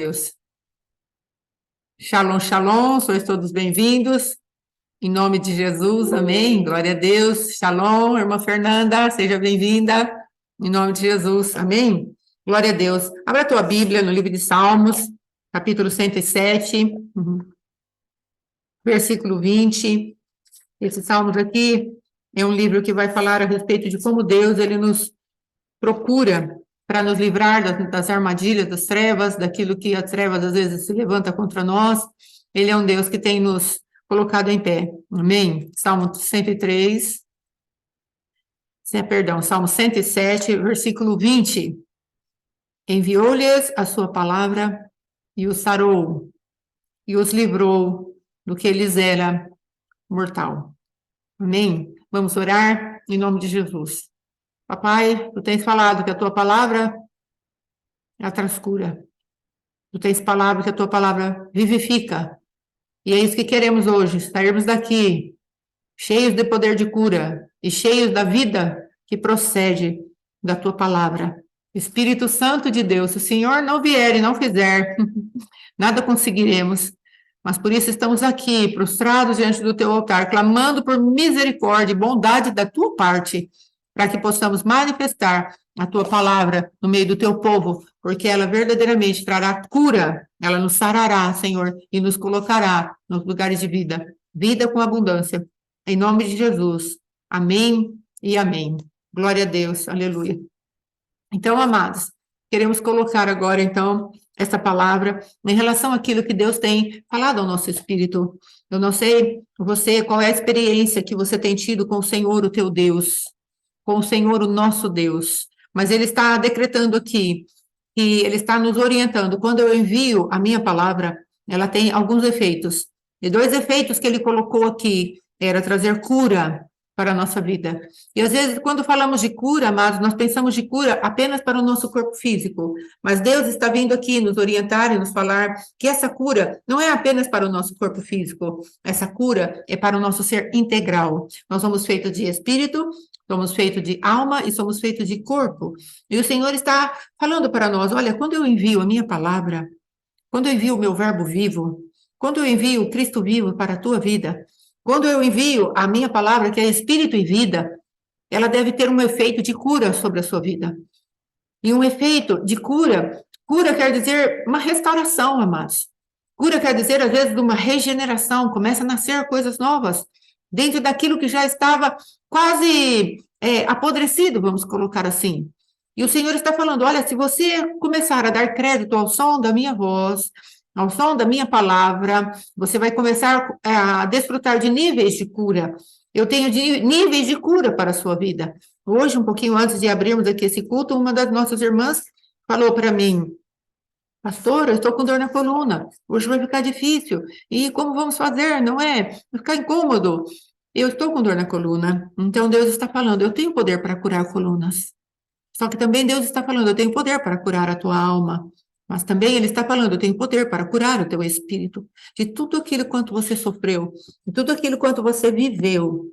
Deus. Shalom, shalom, sois todos bem-vindos. Em nome de Jesus, amém. Glória a Deus. Shalom, irmã Fernanda, seja bem-vinda. Em nome de Jesus, amém. Glória a Deus. Abra a tua Bíblia no livro de Salmos, capítulo 107, versículo 20. Esse Salmos aqui é um livro que vai falar a respeito de como Deus, ele nos procura para nos livrar das armadilhas, das trevas, daquilo que as trevas às vezes se levanta contra nós. Ele é um Deus que tem nos colocado em pé. Amém? Salmo 103, Salmo 107, versículo 20. Enviou-lhes a sua palavra e os sarou, e os livrou do que lhes era mortal. Amém? Vamos orar em nome de Jesus. Papai, tu tens falado que a tua palavra, ela traz cura. Tu tens falado que a tua palavra vivifica. E é isso que queremos hoje, sairmos daqui cheios de poder de cura e cheios da vida que procede da tua palavra. Espírito Santo de Deus, se o Senhor não vier e não fizer, nada conseguiremos. Mas por isso estamos aqui, prostrados diante do teu altar, clamando por misericórdia e bondade da tua parte, para que possamos manifestar a tua palavra no meio do teu povo, porque ela verdadeiramente trará cura, ela nos sarará, Senhor, e nos colocará nos lugares de vida, vida com abundância, em nome de Jesus. Amém e amém. Glória a Deus, aleluia. Então, amados, queremos colocar agora, então, essa palavra em relação àquilo que Deus tem falado ao nosso espírito. Eu não sei você, qual é a experiência que você tem tido com o Senhor, o teu Deus, com o Senhor, o nosso Deus, mas Ele está decretando aqui, e Ele está nos orientando. Quando eu envio a minha palavra, ela tem alguns efeitos, e dois efeitos que Ele colocou aqui, era trazer cura para a nossa vida. E às vezes, quando falamos de cura, amados, nós pensamos de cura apenas para o nosso corpo físico, mas Deus está vindo aqui nos orientar e nos falar que essa cura não é apenas para o nosso corpo físico, essa cura é para o nosso ser integral. Nós somos feitos de espírito, somos feitos de alma e somos feitos de corpo. E o Senhor está falando para nós, olha, quando eu envio a minha palavra, quando eu envio o meu verbo vivo, quando eu envio o Cristo vivo para a tua vida, quando eu envio a minha palavra, que é espírito e vida, ela deve ter um efeito de cura sobre a sua vida. E um efeito de cura, cura quer dizer uma restauração, amados. Cura quer dizer, às vezes, uma regeneração, começa a nascer coisas novas, dentro daquilo que já estava quase apodrecido, vamos colocar assim. E o Senhor está falando, olha, se você começar a dar crédito ao som da minha voz, ao som da minha palavra, você vai começar a desfrutar de níveis de cura. Eu tenho níveis de cura para a sua vida. Hoje, um pouquinho antes de abrirmos aqui esse culto, uma das nossas irmãs falou para mim, pastor, eu estou com dor na coluna, hoje vai ficar difícil. E como vamos fazer, não é? Vai ficar incômodo. Eu estou com dor na coluna, então Deus está falando, eu tenho poder para curar colunas. Só que também Deus está falando, eu tenho poder para curar a tua alma. Mas também Ele está falando, eu tenho poder para curar o teu espírito. De tudo aquilo quanto você sofreu, de tudo aquilo quanto você viveu,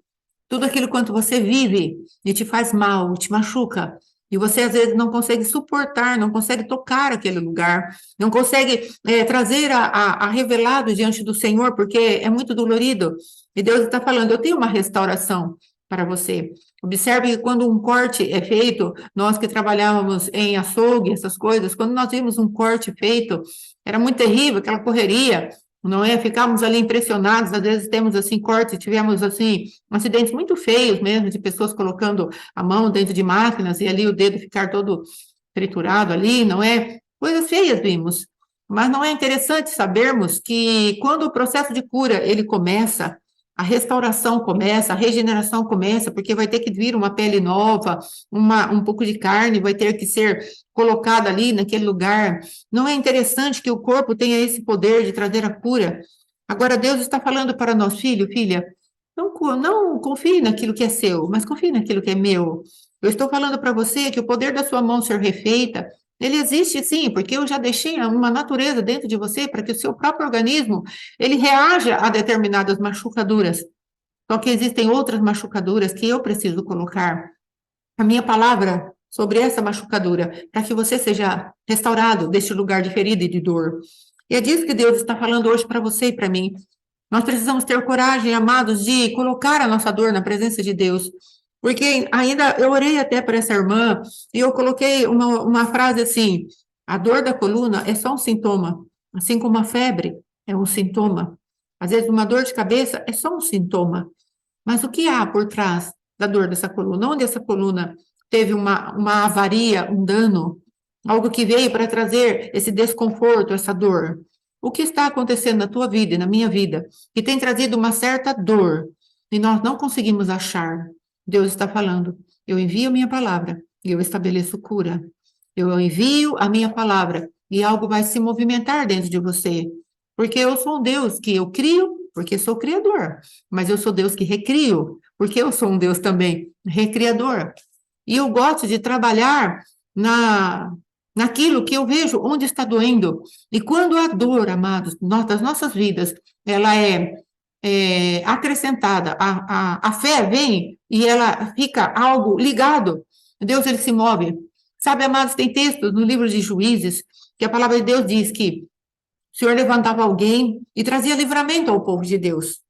tudo aquilo quanto você vive e te faz mal, te machuca. E você, às vezes, não consegue suportar, não consegue tocar aquele lugar, não consegue trazer a revelado diante do Senhor, porque é muito dolorido. E Deus está falando, eu tenho uma restauração para você. Observe que quando um corte é feito, nós que trabalhávamos em açougue, essas coisas, quando nós vimos um corte feito, era muito terrível, aquela correria, não é? Ficávamos ali impressionados, às vezes temos assim cortes, tivemos assim acidentes muito feios mesmo, de pessoas colocando a mão dentro de máquinas e ali o dedo ficar todo triturado ali, não é? Coisas feias vimos. Mas não é interessante sabermos que quando o processo de cura, ele começa, a restauração começa, a regeneração começa, porque vai ter que vir uma pele nova, um pouco de carne vai ter que ser colocada ali naquele lugar. Não é interessante que o corpo tenha esse poder de trazer a cura? Agora, Deus está falando para nós, filho, filha, não confie naquilo que é seu, mas confie naquilo que é meu. Eu estou falando para você que o poder da sua mão ser refeita, ele existe sim, porque eu já deixei uma natureza dentro de você para que o seu próprio organismo, ele reaja a determinadas machucaduras. Só que existem outras machucaduras que eu preciso colocar. A minha palavra, sobre essa machucadura, para que você seja restaurado deste lugar de ferida e de dor. E é disso que Deus está falando hoje para você e para mim. Nós precisamos ter coragem, amados, de colocar a nossa dor na presença de Deus. Porque ainda eu orei até para essa irmã e eu coloquei uma frase assim: a dor da coluna é só um sintoma, assim como a febre é um sintoma. Às vezes, uma dor de cabeça é só um sintoma. Mas o que há por trás da dor dessa coluna? Onde essa coluna teve uma avaria, um dano, algo que veio para trazer esse desconforto, essa dor? O que está acontecendo na tua vida e na minha vida que tem trazido uma certa dor e nós não conseguimos achar? Deus está falando: eu envio a minha palavra e eu estabeleço cura. Eu envio a minha palavra e algo vai se movimentar dentro de você. Porque eu sou um Deus que eu crio, porque sou criador. Mas eu sou Deus que recrio, porque eu sou um Deus também recriador. E eu gosto de trabalhar naquilo que eu vejo onde está doendo. E quando a dor, amados, das nossas vidas, ela é acrescentada, a fé vem e ela fica algo ligado. Deus, ele se move. Sabe, amados, tem textos no livro de Juízes que a palavra de Deus diz que o Senhor levantava alguém e trazia livramento ao povo de Deus.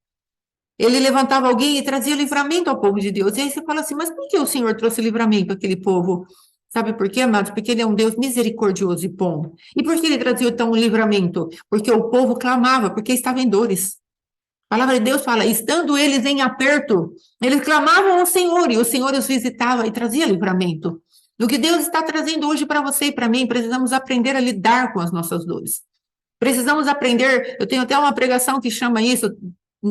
Ele levantava alguém e trazia livramento ao povo de Deus. E aí você fala assim, mas por que o Senhor trouxe livramento àquele povo? Sabe por quê, amados? Porque ele é um Deus misericordioso e bom. E por que ele trazia tão livramento? Porque o povo clamava, porque estava em dores. A palavra de Deus fala, estando eles em aperto, eles clamavam ao Senhor, e o Senhor os visitava e trazia livramento. Do que Deus está trazendo hoje para você e para mim, precisamos aprender a lidar com as nossas dores. Precisamos aprender, eu tenho até uma pregação que chama isso,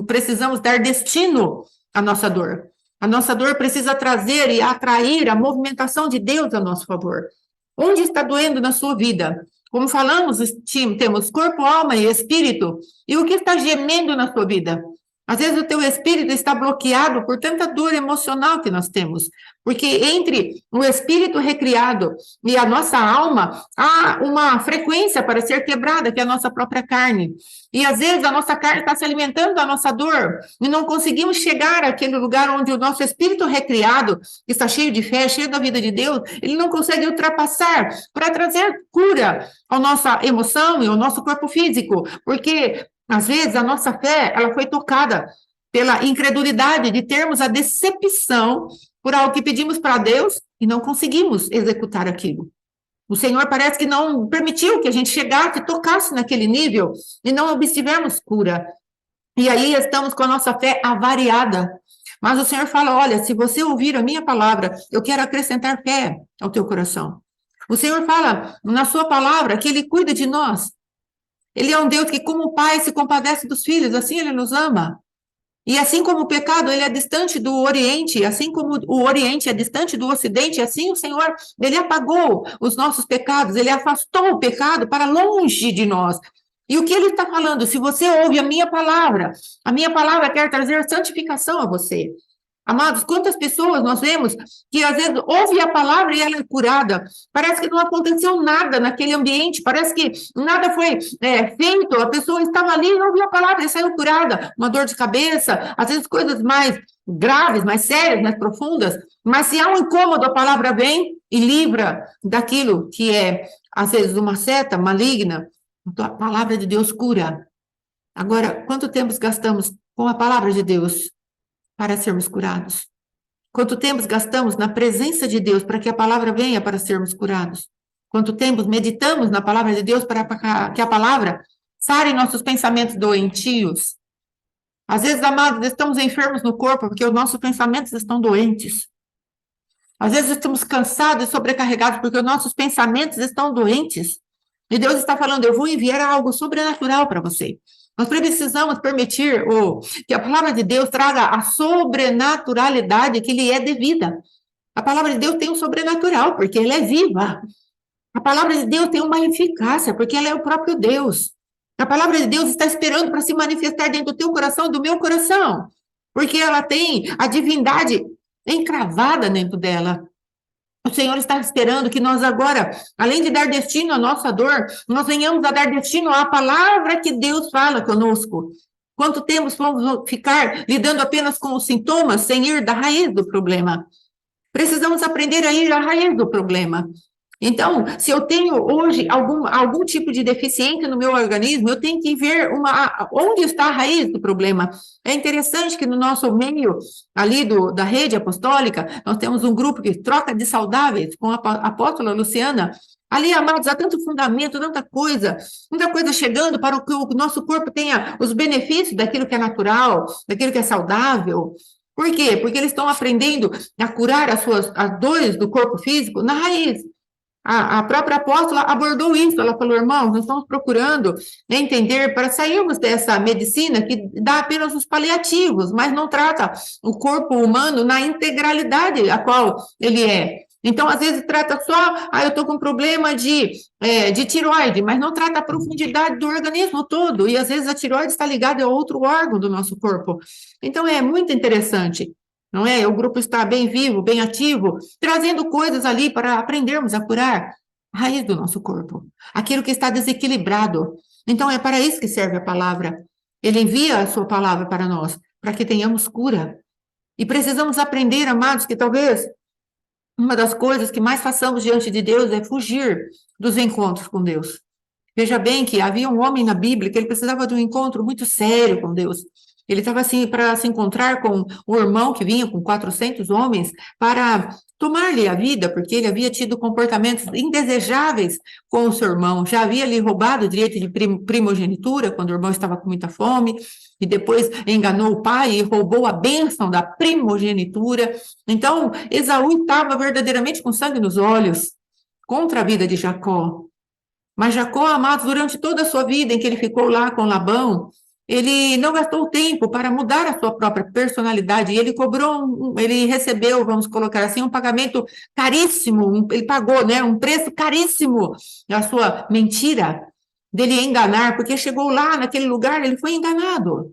precisamos dar destino à nossa dor. A nossa dor precisa trazer e atrair a movimentação de Deus a nosso favor. Onde está doendo na sua vida? Como falamos, temos corpo, alma e espírito. E o que está gemendo na sua vida? Às vezes o teu espírito está bloqueado por tanta dor emocional que nós temos. Porque entre o espírito recriado e a nossa alma, há uma frequência para ser quebrada, que é a nossa própria carne. E às vezes a nossa carne está se alimentando da nossa dor e não conseguimos chegar àquele lugar onde o nosso espírito recriado, que está cheio de fé, cheio da vida de Deus, ele não consegue ultrapassar para trazer cura à nossa emoção e ao nosso corpo físico. Porque às vezes a nossa fé, ela foi tocada pela incredulidade de termos a decepção por algo que pedimos para Deus e não conseguimos executar aquilo. O Senhor parece que não permitiu que a gente chegasse, tocasse naquele nível e não obtivemos cura. E aí estamos com a nossa fé avariada. Mas o Senhor fala, olha, se você ouvir a minha palavra, eu quero acrescentar fé ao teu coração. O Senhor fala na sua palavra que Ele cuida de nós. Ele é um Deus que, como o Pai se compadece dos filhos, assim Ele nos ama. E assim como o pecado, ele é distante do Oriente, assim como o Oriente é distante do Ocidente, assim o Senhor, ele apagou os nossos pecados, ele afastou o pecado para longe de nós. E o que ele está falando? Se você ouve a minha palavra quer trazer santificação a você. Amados, quantas pessoas nós vemos que às vezes ouve a palavra e ela é curada. Parece que não aconteceu nada naquele ambiente, parece que nada foi feito, a pessoa estava ali e ouviu a palavra e saiu curada. Uma dor de cabeça, às vezes coisas mais graves, mais sérias, mais profundas. Mas se há um incômodo, a palavra vem e livra daquilo que é, às vezes, uma seta maligna. Então, a palavra de Deus cura. Agora, quanto tempo gastamos com a palavra de Deus para sermos curados? Quanto tempo gastamos na presença de Deus para que a palavra venha para sermos curados? Quanto tempo meditamos na palavra de Deus para que a palavra sare nossos pensamentos doentios? Às vezes, amados, estamos enfermos no corpo porque os nossos pensamentos estão doentes. Às vezes estamos cansados e sobrecarregados porque os nossos pensamentos estão doentes. E Deus está falando, eu vou enviar algo sobrenatural para você. Nós precisamos permitir que a palavra de Deus traga a sobrenaturalidade que lhe é devida. A palavra de Deus tem um sobrenatural, porque ela é viva. A palavra de Deus tem uma eficácia, porque ela é o próprio Deus. A palavra de Deus está esperando para se manifestar dentro do teu coração e do meu coração, porque ela tem a divindade encravada dentro dela. O Senhor está esperando que nós agora, além de dar destino à nossa dor, nós venhamos a dar destino à palavra que Deus fala conosco. Quanto tempo vamos ficar lidando apenas com os sintomas, sem ir da raiz do problema? Precisamos aprender a ir à raiz do problema. Então, se eu tenho hoje algum tipo de deficiência no meu organismo, eu tenho que ver onde está a raiz do problema. É interessante que no nosso meio ali da rede apostólica, nós temos um grupo que troca de saudáveis com a apóstola Luciana. Ali, amados, há tanto fundamento, muita coisa chegando para que o nosso corpo tenha os benefícios daquilo que é natural, daquilo que é saudável. Por quê? Porque eles estão aprendendo a curar as dores do corpo físico na raiz. A própria apóstola abordou isso, ela falou, irmãos, nós estamos procurando entender para sairmos dessa medicina que dá apenas os paliativos, mas não trata o corpo humano na integralidade a qual ele é. Então, às vezes, trata só, eu estou com problema de tiroide, mas não trata a profundidade do organismo todo, e às vezes a tiroide está ligada a outro órgão do nosso corpo. Então, é muito interessante. Não é? O grupo está bem vivo, bem ativo, trazendo coisas ali para aprendermos a curar a raiz do nosso corpo, aquilo que está desequilibrado. Então, é para isso que serve a palavra. Ele envia a sua palavra para nós, para que tenhamos cura. E precisamos aprender, amados, que talvez uma das coisas que mais façamos diante de Deus é fugir dos encontros com Deus. Veja bem que havia um homem na Bíblia que ele precisava de um encontro muito sério com Deus. Ele estava assim para se encontrar com o irmão que vinha com 400 homens para tomar-lhe a vida, porque ele havia tido comportamentos indesejáveis com o seu irmão. Já havia lhe roubado o direito de primogenitura quando o irmão estava com muita fome, e depois enganou o pai e roubou a bênção da primogenitura. Então, Esaú estava verdadeiramente com sangue nos olhos contra a vida de Jacó. Mas Jacó, amados, durante toda a sua vida em que ele ficou lá com Labão, ele não gastou tempo para mudar a sua própria personalidade. Ele ele recebeu, vamos colocar assim, um pagamento caríssimo. Ele pagou, né, um preço caríssimo da sua mentira, dele enganar, porque chegou lá naquele lugar, ele foi enganado.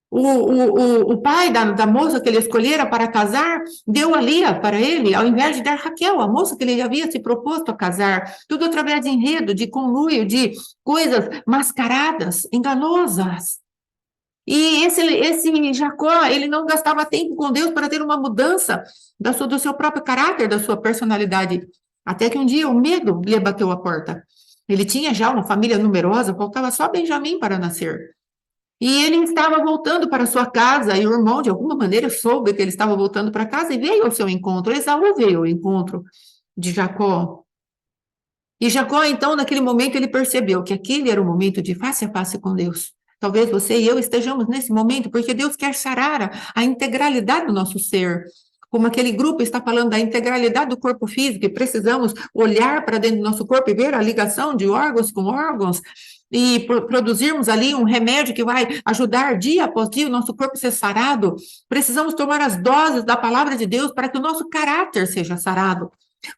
O pai da moça que ele escolhera para casar deu a Lia para ele, ao invés de dar Raquel, a moça que ele havia se proposto a casar. Tudo através de enredo, de conluio, de coisas mascaradas, enganosas. E esse Jacó, ele não gastava tempo com Deus para ter uma mudança do seu próprio caráter, da sua personalidade. Até que um dia o medo lhe bateu a porta. Ele tinha já uma família numerosa, faltava só Benjamim para nascer. E ele estava voltando para sua casa, e o irmão, de alguma maneira, soube que ele estava voltando para casa e veio ao seu encontro. Esaú veio ao encontro de Jacó. E Jacó, então, naquele momento, ele percebeu que aquele era o momento de face a face com Deus. Talvez você e eu estejamos nesse momento, porque Deus quer sarar a integralidade do nosso ser. Como aquele grupo está falando da integralidade do corpo físico, e precisamos olhar para dentro do nosso corpo e ver a ligação de órgãos com órgãos, e produzirmos ali um remédio que vai ajudar dia após dia o nosso corpo ser sarado. Precisamos tomar as doses da palavra de Deus para que o nosso caráter seja sarado.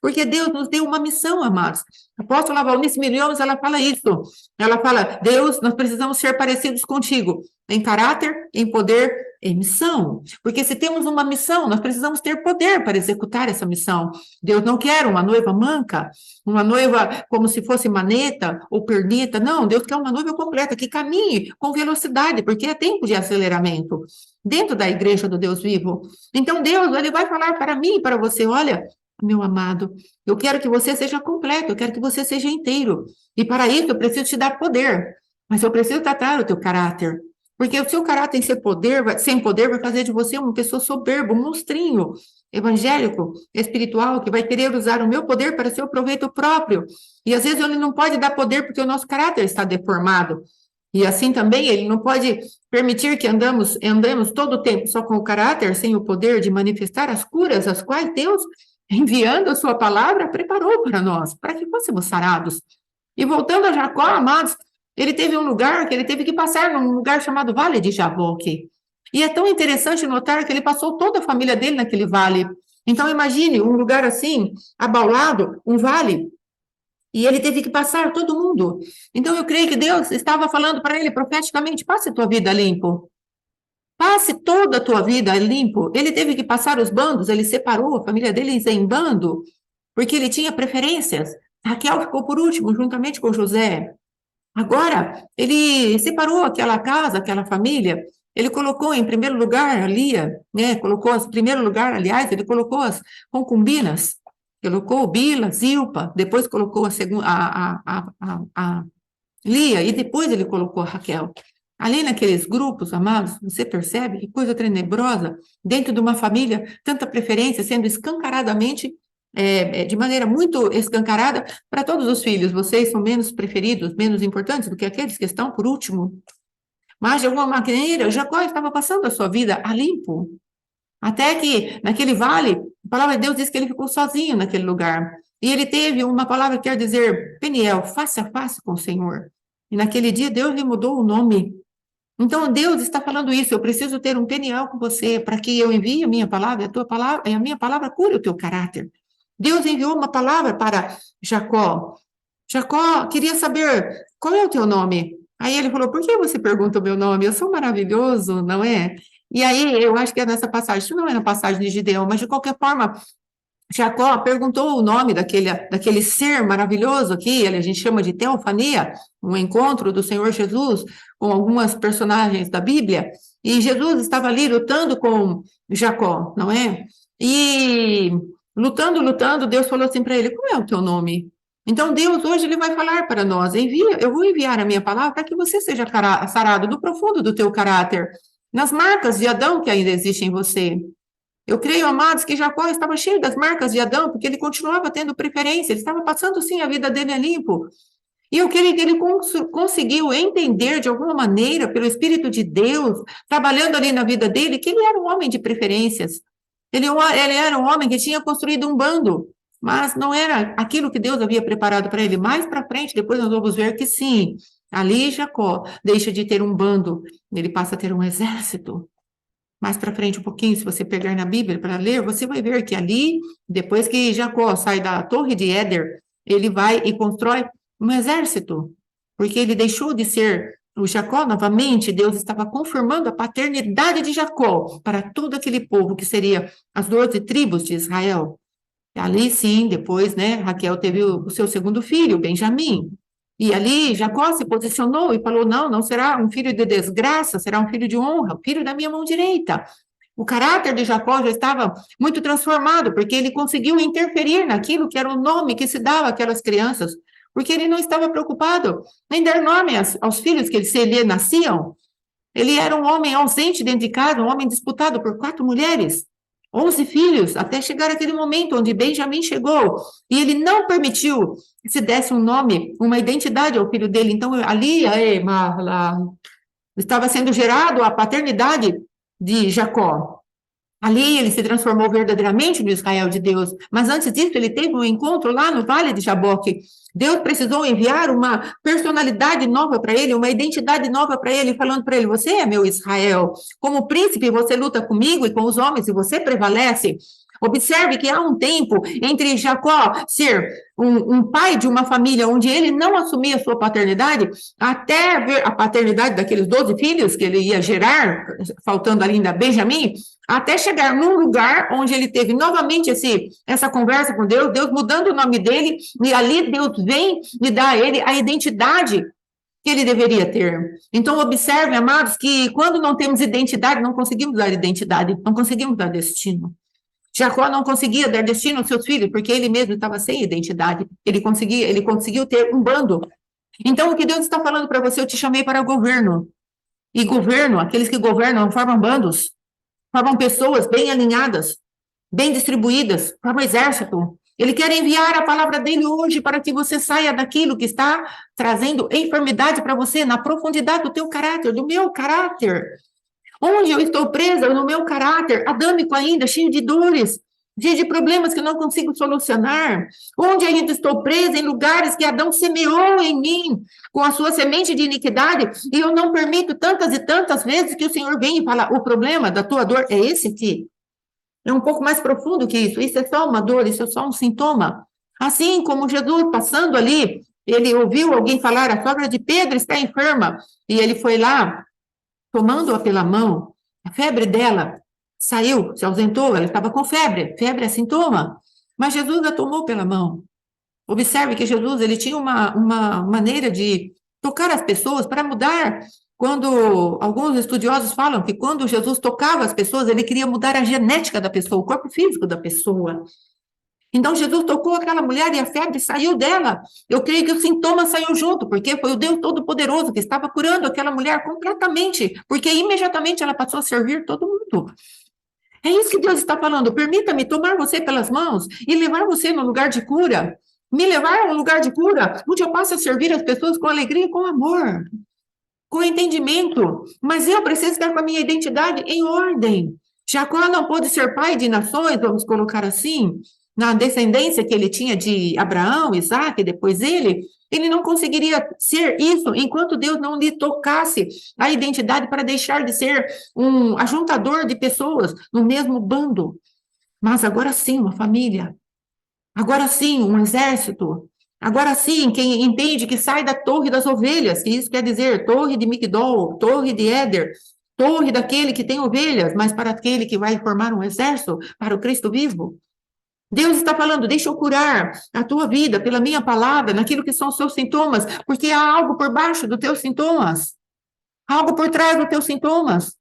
Porque Deus nos deu uma missão, amados. A apóstola Valnice Milhões, ela fala isso. Ela fala, Deus, nós precisamos ser parecidos contigo, em caráter, em poder, em missão. Porque se temos uma missão, nós precisamos ter poder para executar essa missão. Deus não quer uma noiva manca, uma noiva como se fosse maneta ou pernita. Não, Deus quer uma noiva completa, que caminhe com velocidade, porque é tempo de aceleramento dentro da igreja do Deus vivo. Então, Deus, ele vai falar para mim e para você, olha, meu amado, eu quero que você seja completo, eu quero que você seja inteiro. E para isso eu preciso te dar poder, mas eu preciso tratar o teu caráter. Porque o seu caráter sem poder vai fazer de você uma pessoa soberba, um monstrinho evangélico, espiritual, que vai querer usar o meu poder para seu proveito próprio. E às vezes ele não pode dar poder porque o nosso caráter está deformado. E assim também ele não pode permitir que andemos todo o tempo só com o caráter, sem o poder de manifestar as curas, as quais Deus, enviando a sua palavra, preparou para nós, para que fôssemos sarados. E voltando a Jacó, amados, ele teve um lugar que ele teve que passar num lugar chamado Vale de Jaboque. E é tão interessante notar que ele passou toda a família dele naquele vale. Então, imagine um lugar assim, abaulado, um vale, e ele teve que passar todo mundo. Então, eu creio que Deus estava falando para ele profeticamente, passe a tua vida limpo. Passe toda a tua vida limpo. Ele teve que passar os bandos, ele separou a família dele em bando, porque ele tinha preferências. Raquel ficou por último, juntamente com José. Agora, ele separou aquela casa, aquela família, Ele colocou em primeiro lugar a Lia, né? Colocou em primeiro lugar, aliás, ele colocou as concubinas, colocou Bila, Zilpa, depois colocou a Lia, e depois ele colocou a Raquel. Ali naqueles grupos, amados, você percebe que coisa tenebrosa, dentro de uma família, tanta preferência sendo escancaradamente, de maneira muito escancarada, para todos os filhos. Vocês são menos preferidos, menos importantes do que aqueles que estão por último. Mas, de alguma maneira, Jacó estava passando a sua vida a limpo. Até que, naquele vale, a palavra de Deus diz que ele ficou sozinho naquele lugar. E ele teve uma palavra que quer dizer, Peniel, face a face com o Senhor. E naquele dia, Deus lhe mudou o nome. Então, Deus está falando isso, eu preciso ter um Peniel com você, para que eu envie a minha palavra, a tua palavra, e a minha palavra cure o teu caráter. Deus enviou uma palavra para Jacó. Jacó queria saber, qual é o teu nome? Aí ele falou, por que você pergunta o meu nome? Eu sou maravilhoso, não é? E aí, eu acho que é nessa passagem, isso não é na passagem de Gideão, mas de qualquer forma, Jacó perguntou o nome daquele ser maravilhoso aqui, a gente chama de teofania, um encontro do Senhor Jesus com algumas personagens da Bíblia, e Jesus estava ali lutando com Jacó, não é? E lutando, Deus falou assim para ele, qual é o teu nome? Então Deus hoje ele vai falar para nós, eu vou enviar a minha palavra para que você seja sarado do profundo do teu caráter, nas marcas de Adão que ainda existem em você. Eu creio, amados, que Jacó estava cheio das marcas de Adão, porque ele continuava tendo preferência, ele estava passando, sim, a vida dele a limpo. E eu creio que ele conseguiu entender, de alguma maneira, pelo Espírito de Deus, trabalhando ali na vida dele, que ele era um homem de preferências. Ele era um homem que tinha construído um bando, mas não era aquilo que Deus havia preparado para ele. Mais para frente, depois nós vamos ver que sim, ali Jacó deixa de ter um bando, ele passa a ter um exército. Mais para frente um pouquinho, se você pegar na Bíblia para ler, você vai ver que ali, depois que Jacó sai da torre de Éder, ele vai e constrói um exército, porque ele deixou de ser o Jacó novamente, Deus estava confirmando a paternidade de Jacó para todo aquele povo que seria as 12 tribos de Israel. E ali sim, depois, né, Raquel teve o seu segundo filho, Benjamim. E ali Jacó se posicionou e falou, não será um filho de desgraça, será um filho de honra, filho da minha mão direita. O caráter de Jacó já estava muito transformado, porque ele conseguiu interferir naquilo que era o nome que se dava àquelas crianças, porque ele não estava preocupado em dar nome aos filhos que lhe nasciam. Ele era um homem ausente dentro de casa, um homem disputado por 4 mulheres. 11 filhos, até chegar aquele momento onde Benjamim chegou, e ele não permitiu que se desse um nome, uma identidade ao filho dele. Então, ali estava sendo gerado a paternidade de Jacó. Ali ele se transformou verdadeiramente no Israel de Deus, mas antes disso ele teve um encontro lá no Vale de Jaboque. Deus precisou enviar uma personalidade nova para ele, uma identidade nova para ele, falando para ele, você é meu Israel, como príncipe você luta comigo e com os homens e você prevalece. Observe que há um tempo entre Jacó ser um pai de uma família onde ele não assumia sua paternidade, até ver a paternidade daqueles 12 filhos que ele ia gerar, faltando ainda Benjamim, até chegar num lugar onde ele teve novamente essa conversa com Deus, Deus mudando o nome dele, e ali Deus vem e dá a ele a identidade que ele deveria ter. Então, observe, amados, que quando não temos identidade, não conseguimos dar identidade, não conseguimos dar destino. Jacó não conseguia dar destino aos seus filhos, porque ele mesmo estava sem identidade. Ele conseguiu ter um bando. Então, o que Deus está falando para você, eu te chamei para o governo. E governo, aqueles que governam, formam bandos, formam pessoas bem alinhadas, bem distribuídas, formam exército. Ele quer enviar a palavra dele hoje para que você saia daquilo que está trazendo enfermidade para você, na profundidade do teu caráter, do meu caráter. Onde eu estou presa no meu caráter, adâmico ainda, cheio de dores, cheio de problemas que não consigo solucionar. Onde ainda estou presa em lugares que Adão semeou em mim, com a sua semente de iniquidade, e eu não permito tantas e tantas vezes que o Senhor venha e fala, o problema da tua dor é esse aqui. É um pouco mais profundo que isso é só uma dor, isso é só um sintoma. Assim como Jesus passando ali, ele ouviu alguém falar, a sogra de Pedro está enferma, e ele foi lá, tomando-a pela mão, a febre dela saiu, se ausentou, ela estava com febre é sintoma, mas Jesus a tomou pela mão. Observe que Jesus, ele tinha uma maneira de Tocar as pessoas para mudar. Quando alguns estudiosos falam que quando Jesus tocava as pessoas, ele queria mudar a genética da pessoa, o corpo físico da pessoa. Então Jesus tocou aquela mulher e a febre saiu dela. Eu creio que o sintoma saiu junto, porque foi o Deus Todo-Poderoso que estava curando aquela mulher completamente, porque imediatamente ela passou a servir todo mundo. É isso que Deus está falando. Permita-me tomar você pelas mãos e levar você no lugar de cura. Me levar a um lugar de cura, onde eu possa servir as pessoas com alegria e com amor, com entendimento. Mas eu preciso estar com a minha identidade em ordem. Jacó não pôde ser pai de nações, vamos colocar assim, na descendência que ele tinha de Abraão, Isaac, e depois ele não conseguiria ser isso enquanto Deus não lhe tocasse a identidade para deixar de ser um ajuntador de pessoas no mesmo bando. Mas agora sim, uma família. Agora sim, um exército. Agora sim, quem entende que sai da torre das ovelhas, que isso quer dizer torre de Migdol, torre de Éder, torre daquele que tem ovelhas, mas para aquele que vai formar um exército, para o Cristo vivo. Deus está falando, deixa eu curar a tua vida pela minha palavra, naquilo que são os seus sintomas, porque há algo por baixo dos teus sintomas, há algo por trás dos teus sintomas.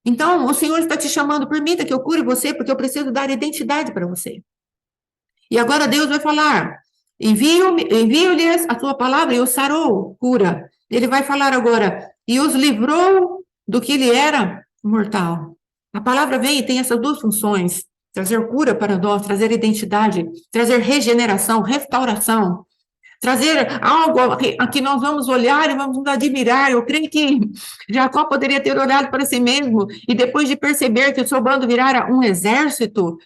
Então, o Senhor está te chamando, permita que eu cure você, porque eu preciso dar identidade para você. E agora Deus vai falar: envio-lhes a tua palavra e os sarou, cura. Ele vai falar agora: e os livrou do que lhe era mortal. A palavra vem e tem essas duas funções: trazer cura para nós, trazer identidade, trazer regeneração, restauração, trazer algo a que nós vamos olhar e vamos nos admirar. Eu creio que Jacó poderia ter olhado para si mesmo e depois de perceber que o seu bando virara um exército,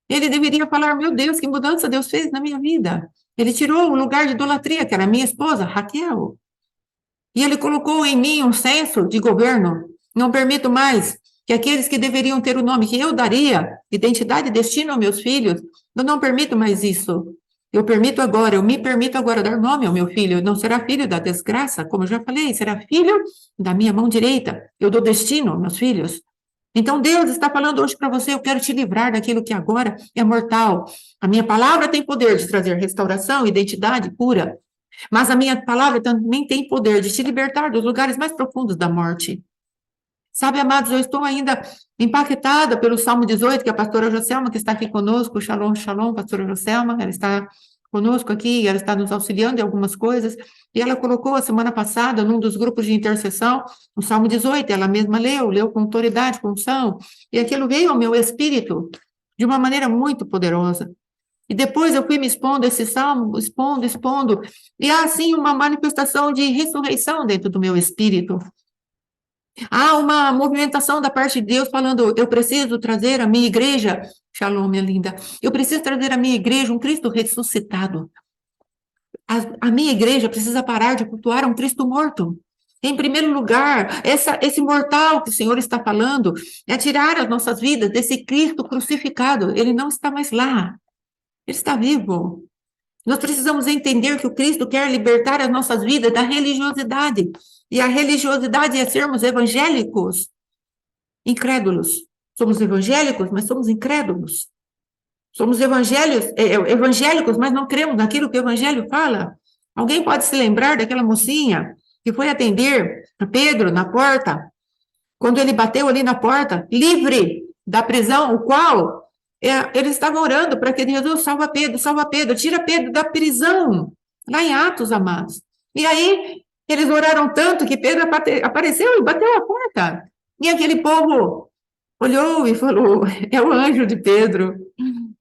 ele deveria falar: meu Deus, que mudança Deus fez na minha vida. Ele tirou o lugar de idolatria, que era minha esposa, Raquel. E ele colocou em mim um senso de governo. Não permito mais que aqueles que deveriam ter o nome que eu daria, identidade e destino aos meus filhos, eu não permito mais isso. Eu me permito agora dar nome ao meu filho. Não será filho da desgraça, como eu já falei, será filho da minha mão direita. Eu dou destino aos meus filhos. Então, Deus está falando hoje para você: eu quero te livrar daquilo que agora é mortal. A minha palavra tem poder de trazer restauração, identidade, cura. Mas a minha palavra também tem poder de te libertar dos lugares mais profundos da morte. Sabe, amados, eu estou ainda impactada pelo Salmo 18, que a pastora Joselma, que está aqui conosco, shalom, shalom, pastora Joselma, ela está conosco aqui, ela está nos auxiliando em algumas coisas, e ela colocou a semana passada, num dos grupos de intercessão, o Salmo 18, ela mesma leu com autoridade, com unção, e aquilo veio ao meu espírito de uma maneira muito poderosa. E depois eu fui me expondo a esse salmo, expondo, e há, assim, uma manifestação de ressurreição dentro do meu espírito. Há uma movimentação da parte de Deus falando: eu preciso trazer a minha igreja, shalom, minha linda, eu preciso trazer a minha igreja um Cristo ressuscitado. A minha igreja precisa parar de cultuar um Cristo morto. Em primeiro lugar, esse mortal que o Senhor está falando é tirar as nossas vidas desse Cristo crucificado. Ele não está mais lá, ele está vivo. Nós precisamos entender que o Cristo quer libertar as nossas vidas da religiosidade. E a religiosidade é sermos evangélicos, incrédulos. Somos evangélicos, mas somos incrédulos. Somos evangélicos, mas não cremos naquilo que o evangelho fala. Alguém pode se lembrar daquela mocinha que foi atender a Pedro na porta, quando ele bateu ali na porta, livre da prisão, o qual eles estavam orando para que Jesus salva Pedro, tira Pedro da prisão, lá em Atos, amados. E aí, eles oraram tanto que Pedro apareceu e bateu a porta. E aquele povo olhou e falou: é o anjo de Pedro.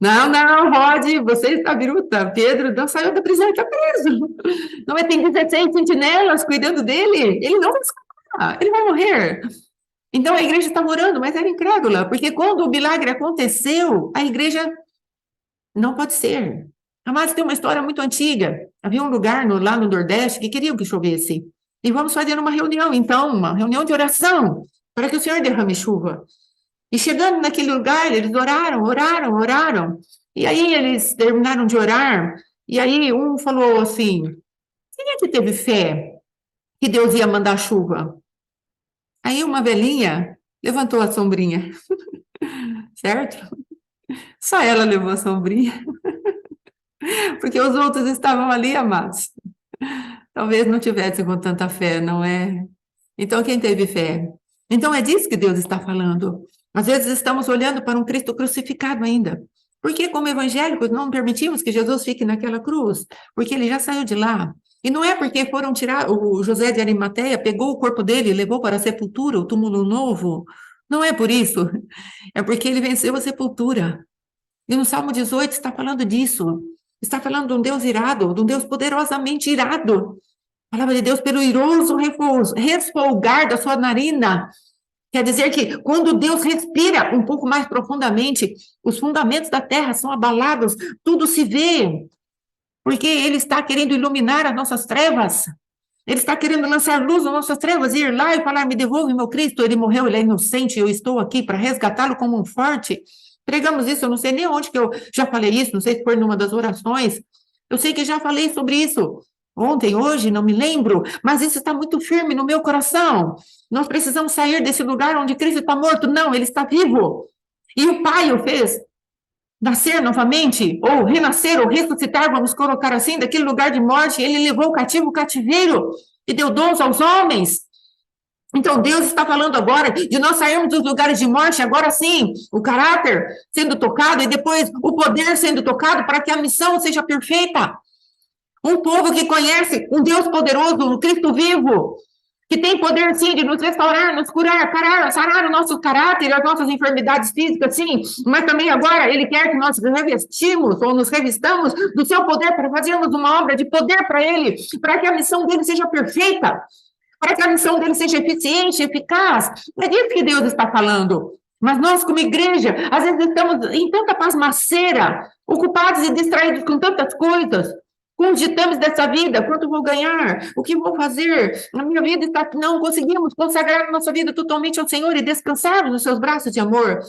Não, não, Rod, você está biruta. Pedro não saiu da prisão, ele está preso. Não é, tem 16 sentinelas cuidando dele. Ele não vai escapar, ele vai morrer. Então a igreja estava orando, mas era incrédula, porque quando o milagre aconteceu, a igreja não pode ser. Amados, tem uma história muito antiga. Havia um lugar lá no Nordeste que queriam que chovesse. E vamos fazer uma reunião, então, uma reunião de oração, para que o Senhor derrame chuva. E chegando naquele lugar, eles oraram. E aí eles terminaram de orar, e aí um falou assim: quem é que teve fé que Deus ia mandar chuva? Aí uma velhinha levantou a sombrinha, certo? Só ela levou a sombrinha, porque os outros estavam ali, amados. Talvez não tivesse com tanta fé, não é? Então, quem teve fé? Então, é disso que Deus está falando. Às vezes estamos olhando para um Cristo crucificado ainda. Porque, como evangélicos, não permitimos que Jesus fique naquela cruz, porque ele já saiu de lá. E não é porque foram tirar, o José de Arimateia pegou o corpo dele e levou para a sepultura, o túmulo novo. Não é por isso. É porque ele venceu a sepultura. E no Salmo 18 está falando disso. Está falando de um Deus irado, de um Deus poderosamente irado. A palavra de Deus, pelo iroso resfolgar da sua narina. Quer dizer que quando Deus respira um pouco mais profundamente, os fundamentos da terra são abalados, tudo se vê, porque Ele está querendo iluminar as nossas trevas. Ele está querendo lançar luz nas nossas trevas, ir lá e falar: me devolve meu Cristo, ele morreu, ele é inocente, eu estou aqui para resgatá-lo como um forte. Pregamos isso, eu não sei nem onde que eu já falei isso, não sei se foi numa das orações. Eu sei que já falei sobre isso ontem, hoje, não me lembro, mas isso está muito firme no meu coração. Nós precisamos sair desse lugar onde Cristo está morto. Não, ele está vivo. E o Pai o fez nascer novamente, ou renascer, ou ressuscitar, vamos colocar assim, daquele lugar de morte. Ele levou o cativo o cativeiro e deu dons aos homens. Então, Deus está falando agora de nós sairmos dos lugares de morte, agora sim, o caráter sendo tocado e depois o poder sendo tocado para que a missão seja perfeita. Um povo que conhece um Deus poderoso, um Cristo vivo, que tem poder, sim, de nos restaurar, nos curar, sarar o nosso caráter, as nossas enfermidades físicas, sim, mas também agora Ele quer que nós revestimos ou nos revistamos do seu poder para fazermos uma obra de poder para Ele, para que a missão dele seja perfeita, para que a missão dele seja eficiente, eficaz. É disso que Deus está falando. Mas nós, como igreja, às vezes estamos em tanta pasmaceira, ocupados e distraídos com tantas coisas, com os ditames dessa vida: quanto vou ganhar, o que vou fazer, a minha vida está... Não conseguimos consagrar a nossa vida totalmente ao Senhor e descansar nos seus braços de amor.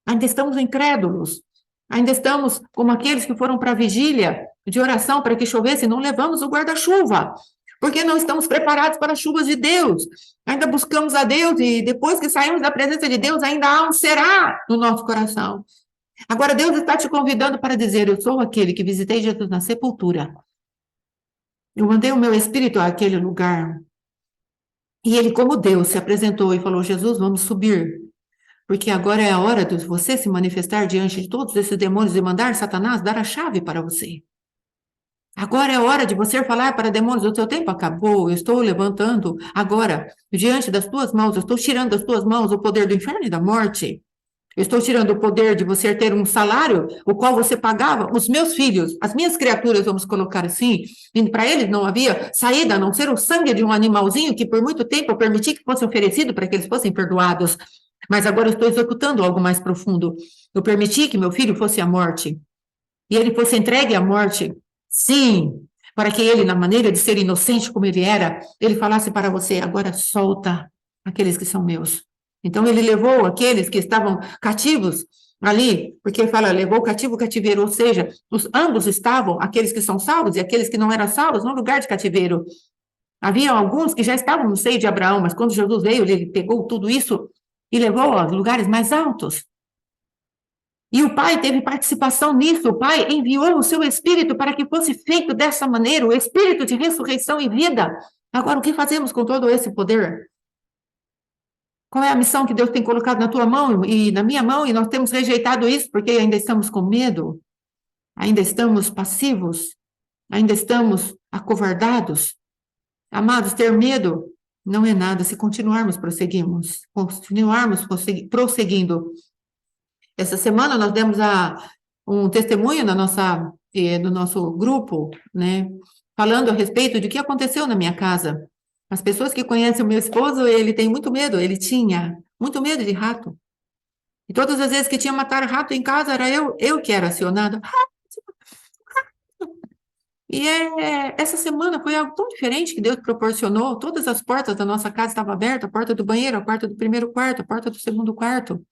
Ainda estamos incrédulos, ainda estamos como aqueles que foram para a vigília de oração para que chovesse, não levamos o guarda-chuva, porque não estamos preparados para as chuvas de Deus. Ainda buscamos a Deus e depois que saímos da presença de Deus, ainda há um será no nosso coração. Agora Deus está te convidando para dizer: eu sou aquele que visitei Jesus na sepultura. Eu mandei o meu espírito àquele lugar. E ele, como Deus, se apresentou e falou: Jesus, vamos subir, porque agora é a hora de você se manifestar diante de todos esses demônios e mandar Satanás dar a chave para você. Agora é a hora de você falar para demônios: o seu tempo acabou, eu estou levantando agora, diante das tuas mãos, eu estou tirando das tuas mãos o poder do inferno e da morte. Eu estou tirando o poder de você ter um salário, o qual você pagava. Os meus filhos, as minhas criaturas, vamos colocar assim, e para eles não havia saída, a não ser o sangue de um animalzinho que por muito tempo eu permiti que fosse oferecido para que eles fossem perdoados. Mas agora eu estou executando algo mais profundo. Eu permiti que meu filho fosse à morte, e ele fosse entregue à morte, sim, para que ele, na maneira de ser inocente como ele era, ele falasse para você: agora solta aqueles que são meus. Então ele levou aqueles que estavam cativos ali, porque ele fala, levou cativo o cativeiro, ou seja, ambos estavam, aqueles que são salvos e aqueles que não eram salvos, no lugar de cativeiro. Havia alguns que já estavam no seio de Abraão, mas quando Jesus veio, ele pegou tudo isso e levou aos lugares mais altos. E o Pai teve participação nisso. O Pai enviou o seu Espírito para que fosse feito dessa maneira, o Espírito de ressurreição e vida. Agora, o que fazemos com todo esse poder? Qual é a missão que Deus tem colocado na tua mão e na minha mão? E nós temos rejeitado isso porque ainda estamos com medo, ainda estamos passivos, ainda estamos acovardados. Amados, ter medo não é nada se continuarmos prosseguindo. Essa semana nós demos um testemunho no nosso grupo, né, falando a respeito de o que aconteceu na minha casa. As pessoas que conhecem o meu esposo, ele tem muito medo, ele tinha muito medo de rato. E todas as vezes que tinha matar rato em casa, era eu que era acionada. E essa semana foi algo tão diferente que Deus proporcionou. Todas as portas da nossa casa estavam abertas, a porta do banheiro, a porta do primeiro quarto, a porta do segundo quarto.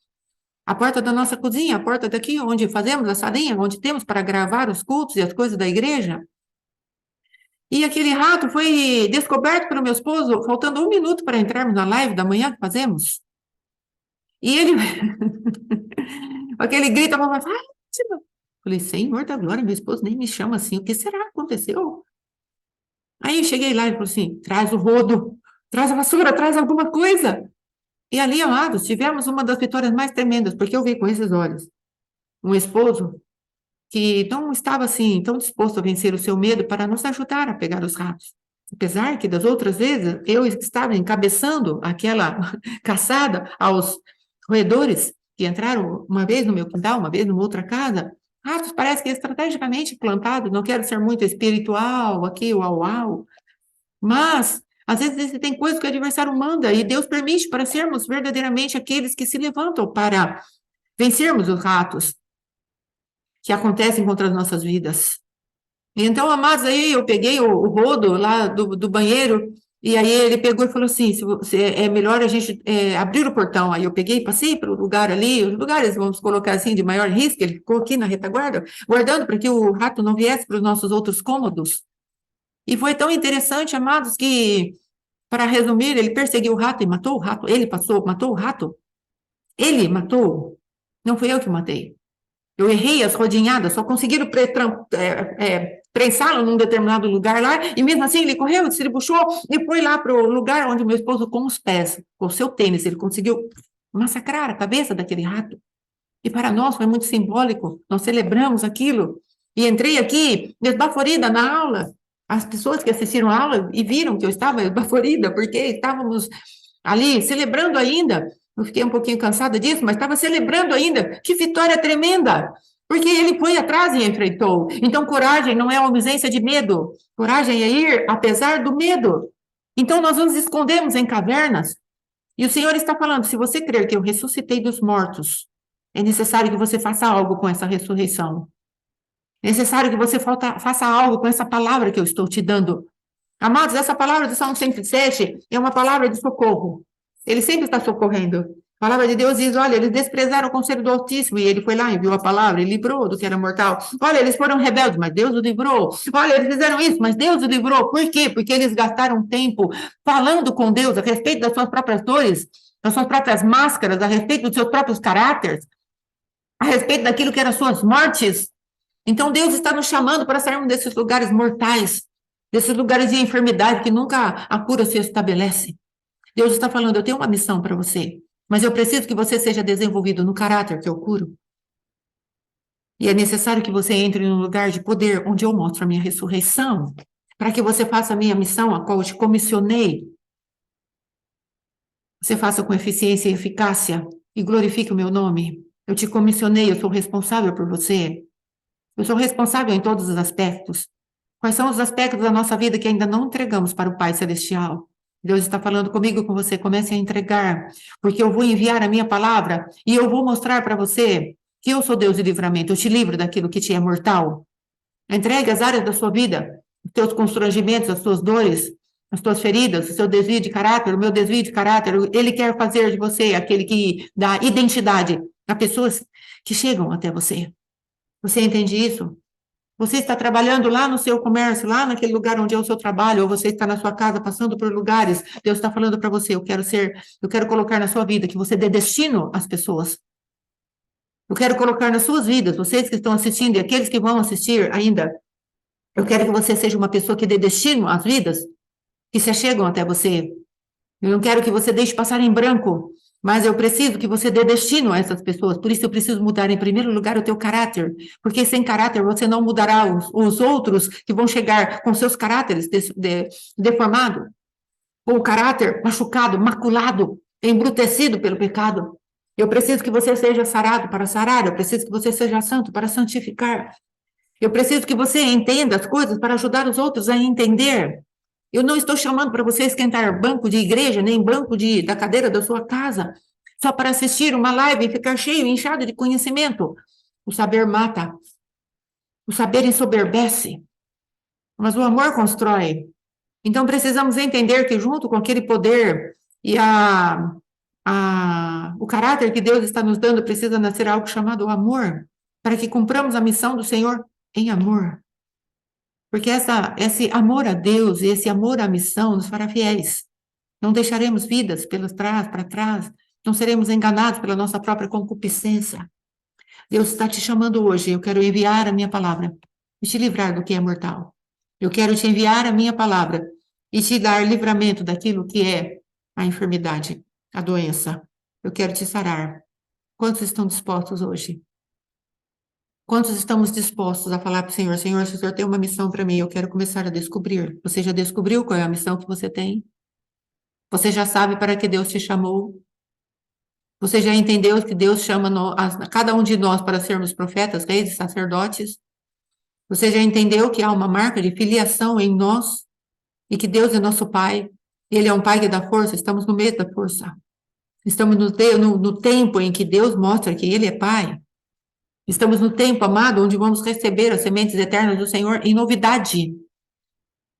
A porta da nossa cozinha, a porta daqui, onde fazemos a salinha, onde temos para gravar os cultos e as coisas da igreja. E aquele rato foi descoberto pelo meu esposo, faltando 1 minuto para entrarmos na live da manhã que fazemos. E ele, aquele grito, a mamãe fala: Fátima. Falei: Senhor da glória, meu esposo nem me chama assim, o que será que aconteceu? Aí eu cheguei lá e falou assim, traz o rodo, traz a vassoura, traz alguma coisa. E ali, amados, tivemos uma das vitórias mais tremendas, porque eu vi com esses olhos um esposo que não estava assim tão disposto a vencer o seu medo para nos ajudar a pegar os ratos. Apesar que das outras vezes eu estava encabeçando aquela caçada aos roedores que entraram uma vez no meu quintal, uma vez numa outra casa, ratos parece que estrategicamente plantados, não quero ser muito espiritual aqui, uau, uau, mas às vezes tem coisas que o adversário manda e Deus permite para sermos verdadeiramente aqueles que se levantam para vencermos os ratos que acontecem contra as nossas vidas. Então, amados, aí eu peguei o rodo lá do banheiro, e aí ele pegou e falou assim, é melhor a gente abrir o portão. Aí eu peguei, passei para o lugar ali, os lugares, vamos colocar assim, de maior risco, ele ficou aqui na retaguarda, guardando para que o rato não viesse para os nossos outros cômodos. E foi tão interessante, amados, que, para resumir, ele perseguiu o rato e matou o rato. Ele matou o rato. Ele matou. Não fui eu que matei. Eu errei as rodinhadas, só conseguiram prensá-lo num determinado lugar lá, e mesmo assim ele correu, se puxou e foi lá para o lugar onde meu esposo, com os pés, com o seu tênis, ele conseguiu massacrar a cabeça daquele rato. E para nós foi muito simbólico, nós celebramos aquilo. E entrei aqui, esbaforida na aula. As pessoas que assistiram a aula e viram que eu estava esbaforida, porque estávamos ali celebrando ainda. Eu fiquei um pouquinho cansada disso, mas estava celebrando ainda. Que vitória tremenda! Porque ele foi atrás e enfrentou. Então, coragem não é uma ausência de medo. Coragem é ir apesar do medo. Então, nós nos escondemos em cavernas. E o Senhor está falando: se você crer que eu ressuscitei dos mortos, é necessário que você faça algo com essa ressurreição. É necessário que você faça algo com essa palavra que eu estou te dando. Amados, essa palavra do Salmo 107 é uma palavra de socorro. Ele sempre está socorrendo. A palavra de Deus diz, olha, eles desprezaram o conselho do Altíssimo, e ele foi lá, enviou a palavra, e livrou do que era mortal. Olha, eles foram rebeldes, mas Deus o livrou. Olha, eles fizeram isso, mas Deus o livrou. Por quê? Porque eles gastaram tempo falando com Deus a respeito das suas próprias dores, das suas próprias máscaras, a respeito dos seus próprios caráteres, a respeito daquilo que eram suas mortes. Então, Deus está nos chamando para sairmos desses lugares mortais, desses lugares de enfermidade que nunca a cura se estabelece. Deus está falando, eu tenho uma missão para você, mas eu preciso que você seja desenvolvido no caráter que eu curo. E é necessário que você entre num lugar de poder onde eu mostro a minha ressurreição, para que você faça a minha missão, a qual eu te comissionei. Você faça com eficiência e eficácia e glorifique o meu nome. Eu te comissionei, eu sou responsável por você. Eu sou responsável em todos os aspectos. Quais são os aspectos da nossa vida que ainda não entregamos para o Pai Celestial? Deus está falando comigo e com você. Comece a entregar, porque eu vou enviar a minha palavra e eu vou mostrar para você que eu sou Deus de livramento. Eu te livro daquilo que te é mortal. Entregue as áreas da sua vida, os teus constrangimentos, as suas dores, as tuas feridas, o seu desvio de caráter, o meu desvio de caráter. Ele quer fazer de você aquele que dá identidade a pessoas que chegam até você. Você entende isso? Você está trabalhando lá no seu comércio, lá naquele lugar onde é o seu trabalho, ou você está na sua casa passando por lugares. Deus está falando para você, eu quero colocar na sua vida que você dê destino às pessoas. Eu quero colocar nas suas vidas, vocês que estão assistindo e aqueles que vão assistir ainda, eu quero que você seja uma pessoa que dê destino às vidas que se chegam até você. Eu não quero que você deixe passar em branco, mas eu preciso que você dê destino a essas pessoas. Por isso eu preciso mudar, em primeiro lugar, o teu caráter. Porque sem caráter você não mudará os outros que vão chegar com seus caráteres deformados. Com o caráter machucado, maculado, embrutecido pelo pecado. Eu preciso que você seja sarado para sarar. Eu preciso que você seja santo para santificar. Eu preciso que você entenda as coisas para ajudar os outros a entender. Eu não estou chamando para você esquentar banco de igreja, nem banco da cadeira da sua casa, só para assistir uma live e ficar cheio, inchado de conhecimento. O saber mata. O saber ensoberbece. Mas o amor constrói. Então precisamos entender que junto com aquele poder e o caráter que Deus está nos dando, precisa nascer algo chamado amor, para que cumpramos a missão do Senhor em amor. Porque esse amor a Deus e esse amor à missão nos fará fiéis. Não deixaremos vidas para trás, não seremos enganados pela nossa própria concupiscência. Deus está te chamando hoje, eu quero enviar a minha palavra e te livrar do que é mortal. Eu quero te enviar a minha palavra e te dar livramento daquilo que é a enfermidade, a doença. Eu quero te sarar. Quantos estão dispostos hoje? Quantos estamos dispostos a falar para o Senhor, Senhor, se o Senhor tem uma missão para mim, eu quero começar a descobrir. Você já descobriu qual é a missão que você tem? Você já sabe para que Deus te chamou? Você já entendeu que Deus chama cada um de nós para sermos profetas, reis e sacerdotes? Você já entendeu que há uma marca de filiação em nós e que Deus é nosso Pai? Ele é um Pai que dá força, estamos no meio da força. Estamos no tempo em que Deus mostra que Ele é Pai. Estamos no tempo, amado, onde vamos receber as sementes eternas do Senhor em novidade.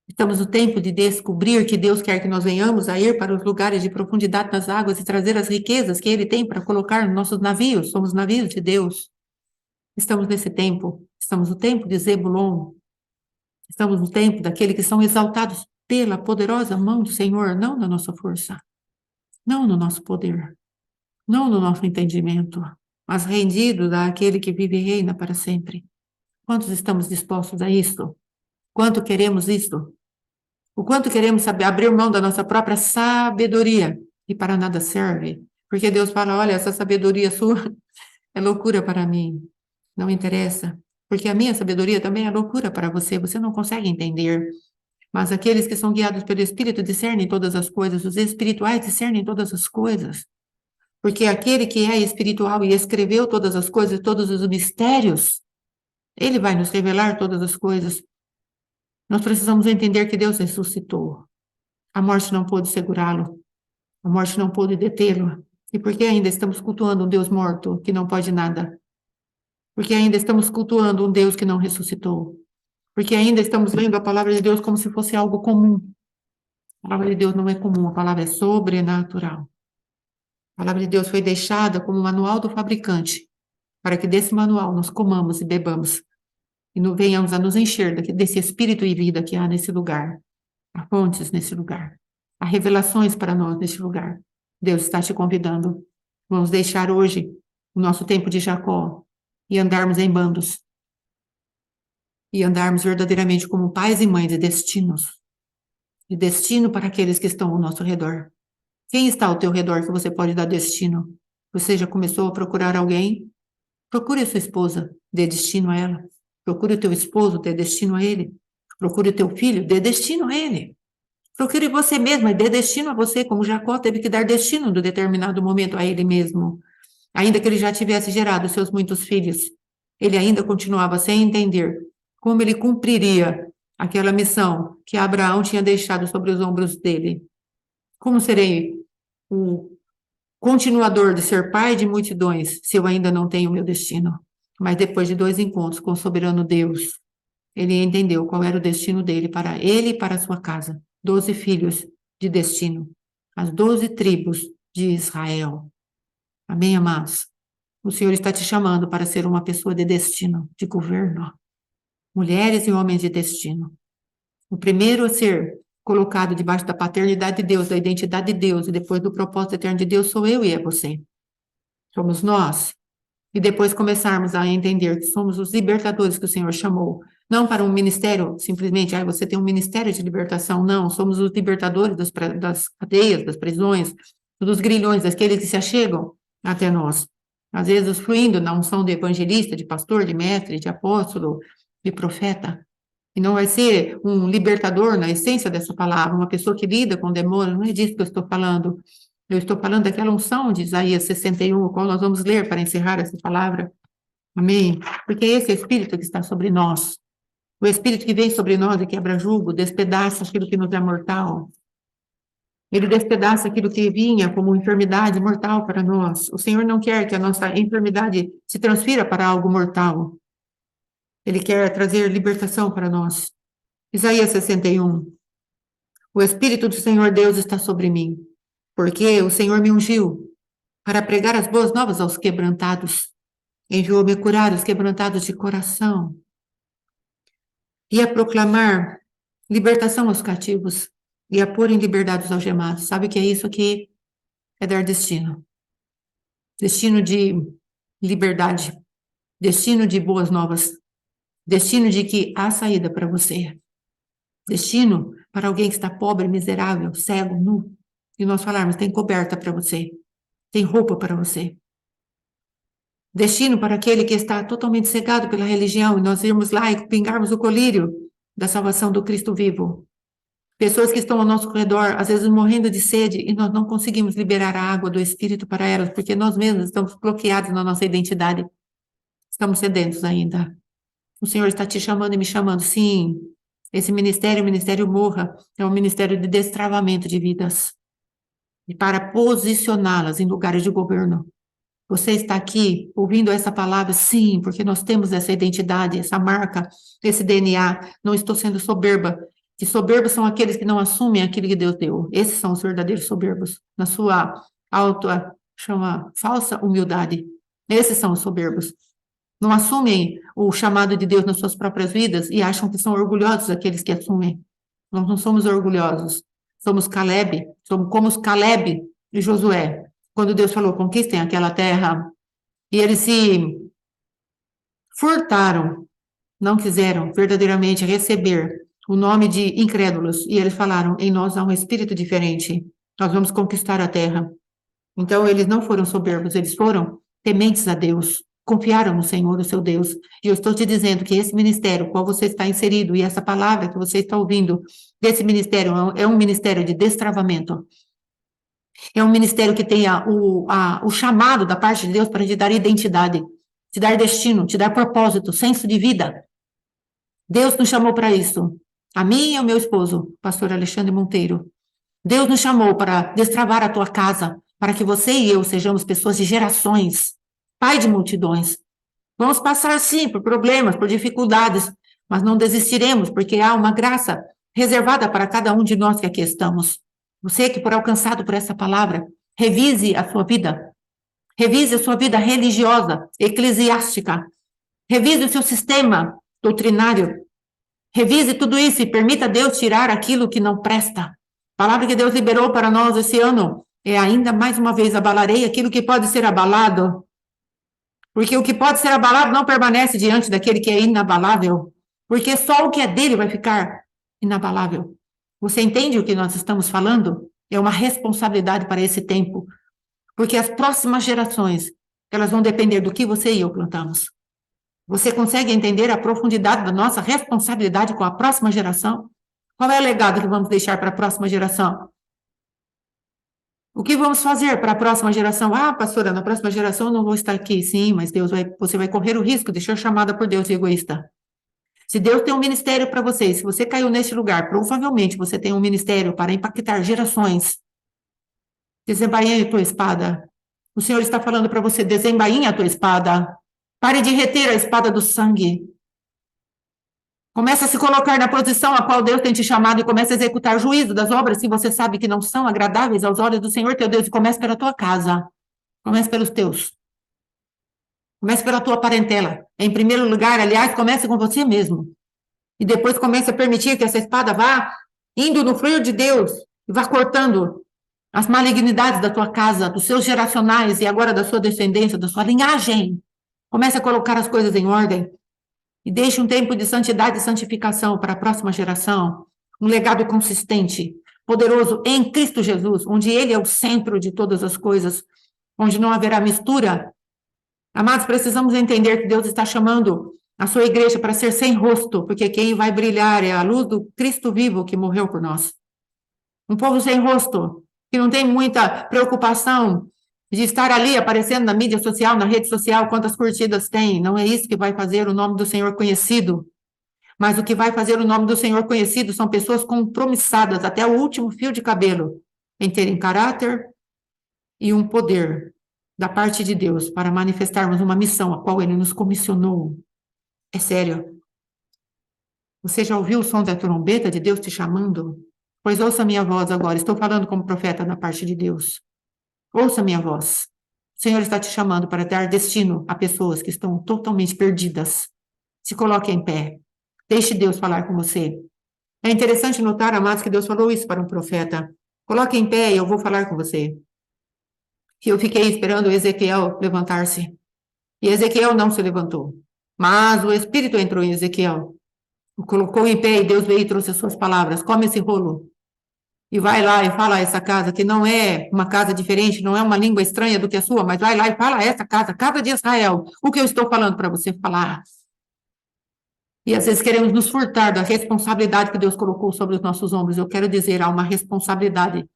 Estamos no tempo de descobrir que Deus quer que nós venhamos a ir para os lugares de profundidade das águas e trazer as riquezas que Ele tem para colocar nos nossos navios. Somos navios de Deus. Estamos nesse tempo. Estamos no tempo de Zebulon. Estamos no tempo daqueles que são exaltados pela poderosa mão do Senhor, não na nossa força, não no nosso poder, não no nosso entendimento, mas rendidos àquele que vive e reina para sempre. Quantos estamos dispostos a isso? Quanto queremos isso? O quanto queremos saber, abrir mão da nossa própria sabedoria, e para nada serve. Porque Deus fala, olha, essa sabedoria sua é loucura para mim. Não interessa. Porque a minha sabedoria também é loucura para você. Você não consegue entender. Mas aqueles que são guiados pelo Espírito discernem todas as coisas. Os espirituais discernem todas as coisas. Porque aquele que é espiritual e escreveu todas as coisas, todos os mistérios, ele vai nos revelar todas as coisas. Nós precisamos entender que Deus ressuscitou. A morte não pôde segurá-lo. A morte não pôde detê-lo. E por que ainda estamos cultuando um Deus morto que não pode nada? Porque ainda estamos cultuando um Deus que não ressuscitou. Porque ainda estamos lendo a palavra de Deus como se fosse algo comum. A palavra de Deus não é comum, a palavra é sobrenatural. A palavra de Deus foi deixada como um manual do fabricante, para que desse manual nós comamos e bebamos e venhamos a nos encher desse espírito e vida que há nesse lugar. Há fontes nesse lugar. Há revelações para nós nesse lugar. Deus está te convidando. Vamos deixar hoje o nosso tempo de Jacó e andarmos em bandos. E andarmos verdadeiramente como pais e mães de destinos. De destino para aqueles que estão ao nosso redor. Quem está ao teu redor que você pode dar destino? Você já começou a procurar alguém? Procure a sua esposa, dê destino a ela. Procure o teu esposo, dê destino a ele. Procure o teu filho, dê destino a ele. Procure você mesmo e dê destino a você, como Jacó teve que dar destino em determinado momento a ele mesmo. Ainda que ele já tivesse gerado seus muitos filhos, ele ainda continuava sem entender como ele cumpriria aquela missão que Abraão tinha deixado sobre os ombros dele. Como serei o continuador de ser pai de multidões se eu ainda não tenho o meu destino? Mas depois de 2 encontros com o soberano Deus, ele entendeu qual era o destino dele para ele e para a sua casa. 12 filhos de destino, as 12 tribos de Israel. Amém, amados? O Senhor está te chamando para ser uma pessoa de destino, de governo. Mulheres e homens de destino. O primeiro a ser colocado debaixo da paternidade de Deus, da identidade de Deus, e depois do propósito eterno de Deus, sou eu e é você. Somos nós. E depois começarmos a entender que somos os libertadores que o Senhor chamou. Não para um ministério, simplesmente, você tem um ministério de libertação. Não, somos os libertadores das cadeias, das prisões, dos grilhões, daqueles que se achegam até nós. Às vezes fluindo na unção de evangelista, de pastor, de mestre, de apóstolo, de profeta. E não vai ser um libertador na essência dessa palavra, uma pessoa que lida com demônios, não é disso que eu estou falando. Eu estou falando daquela unção de Isaías 61, qual nós vamos ler para encerrar essa palavra. Amém? Porque esse é o Espírito que está sobre nós. O Espírito que vem sobre nós e quebra jugo, despedaça aquilo que nos é mortal. Ele despedaça aquilo que vinha como enfermidade mortal para nós. O Senhor não quer que a nossa enfermidade se transfira para algo mortal. Ele quer trazer libertação para nós. Isaías 61. O Espírito do Senhor Deus está sobre mim, porque o Senhor me ungiu para pregar as boas novas aos quebrantados. Enviou-me curar os quebrantados de coração e a proclamar libertação aos cativos e a pôr em liberdade os algemados. Sabe o que é isso aqui? É dar destino. Destino de liberdade. Destino de boas novas. Destino de que há saída para você. Destino para alguém que está pobre, miserável, cego, nu. E nós falarmos, tem coberta para você, tem roupa para você. Destino para aquele que está totalmente cegado pela religião e nós irmos lá e pingarmos o colírio da salvação do Cristo vivo. Pessoas que estão ao nosso redor, às vezes morrendo de sede, e nós não conseguimos liberar a água do Espírito para elas, porque nós mesmos estamos bloqueados na nossa identidade. Estamos sedentos ainda. O Senhor está te chamando e me chamando. Sim, esse ministério, o Ministério Morra, é um ministério de destravamento de vidas. E para posicioná-las em lugares de governo. Você está aqui ouvindo essa palavra? Sim, porque nós temos essa identidade, essa marca, esse DNA. Não estou sendo soberba. Que soberbos são aqueles que não assumem aquilo que Deus deu. Esses são os verdadeiros soberbos. Na sua falsa humildade. Esses são os soberbos. Não assumem o chamado de Deus nas suas próprias vidas e acham que são orgulhosos aqueles que assumem. Nós não somos orgulhosos. Somos Caleb, somos como os Caleb e Josué. Quando Deus falou, conquistem aquela terra, e eles se furtaram, não quiseram verdadeiramente receber o nome de incrédulos, e eles falaram, em nós há um espírito diferente, nós vamos conquistar a terra. Então, eles não foram soberbos, eles foram tementes a Deus, confiaram no Senhor, o seu Deus. E eu estou te dizendo que esse ministério, qual você está inserido, e essa palavra que você está ouvindo, desse ministério, é um ministério de destravamento. É um ministério que tem o chamado da parte de Deus para te dar identidade, te dar destino, te dar propósito, senso de vida. Deus nos chamou para isso. A mim e ao meu esposo, pastor Alexandre Monteiro. Deus nos chamou para destravar a tua casa, para que você e eu sejamos pessoas de gerações, pai de multidões. Vamos passar, sim, por problemas, por dificuldades, mas não desistiremos, porque há uma graça reservada para cada um de nós que aqui estamos. Você que for alcançado por essa palavra, revise a sua vida. Revise a sua vida religiosa, eclesiástica. Revise o seu sistema doutrinário. Revise tudo isso e permita Deus tirar aquilo que não presta. A palavra que Deus liberou para nós esse ano é ainda mais uma vez abalarei aquilo que pode ser abalado. Porque o que pode ser abalado não permanece diante daquele que é inabalável. Porque só o que é dele vai ficar inabalável. Você entende o que nós estamos falando? É uma responsabilidade para esse tempo. Porque as próximas gerações, elas vão depender do que você e eu plantamos. Você consegue entender a profundidade da nossa responsabilidade com a próxima geração? Qual é o legado que vamos deixar para a próxima geração? O que vamos fazer para a próxima geração? Ah, pastora, na próxima geração eu não vou estar aqui. Sim, mas você vai correr o risco de ser chamada por Deus de egoísta. Se Deus tem um ministério para você, se você caiu neste lugar, provavelmente você tem um ministério para impactar gerações. Desembainhe a tua espada. O Senhor está falando para você, desembainhe a tua espada. Pare de reter a espada do sangue. Comece a se colocar na posição a qual Deus tem te chamado e comece a executar juízo das obras que você sabe que não são agradáveis aos olhos do Senhor teu Deus. E comece pela tua casa. Comece pelos teus. Comece pela tua parentela. Em primeiro lugar, aliás, comece com você mesmo. E depois comece a permitir que essa espada vá indo no fluir de Deus e vá cortando as malignidades da tua casa, dos seus geracionais e agora da sua descendência, da sua linhagem. Comece a colocar as coisas em ordem e deixe um tempo de santidade e santificação para a próxima geração, um legado consistente, poderoso em Cristo Jesus, onde Ele é o centro de todas as coisas, onde não haverá mistura. Amados, precisamos entender que Deus está chamando a sua igreja para ser sem rosto, porque quem vai brilhar é a luz do Cristo vivo que morreu por nós. Um povo sem rosto, que não tem muita preocupação de estar ali aparecendo na mídia social, na rede social, quantas curtidas tem. Não é isso que vai fazer o nome do Senhor conhecido. Mas o que vai fazer o nome do Senhor conhecido são pessoas compromissadas até o último fio de cabelo em terem caráter e um poder da parte de Deus para manifestarmos uma missão a qual Ele nos comissionou. É sério. Você já ouviu o som da trombeta de Deus te chamando? Pois ouça a minha voz agora. Estou falando como profeta da parte de Deus. Ouça a minha voz. O Senhor está te chamando para dar destino a pessoas que estão totalmente perdidas. Se coloque em pé. Deixe Deus falar com você. É interessante notar, amados, que Deus falou isso para um profeta. Coloque em pé e eu vou falar com você. Que eu fiquei esperando Ezequiel levantar-se. E Ezequiel não se levantou. Mas o Espírito entrou em Ezequiel. O colocou em pé e Deus veio e trouxe as suas palavras. Come esse rolo. E vai lá e fala a essa casa, que não é uma casa diferente, não é uma língua estranha do que a sua, mas vai lá e fala a essa casa, casa de Israel, o que eu estou falando para você falar. E às vezes queremos nos furtar da responsabilidade que Deus colocou sobre os nossos ombros. Eu quero dizer, há uma responsabilidade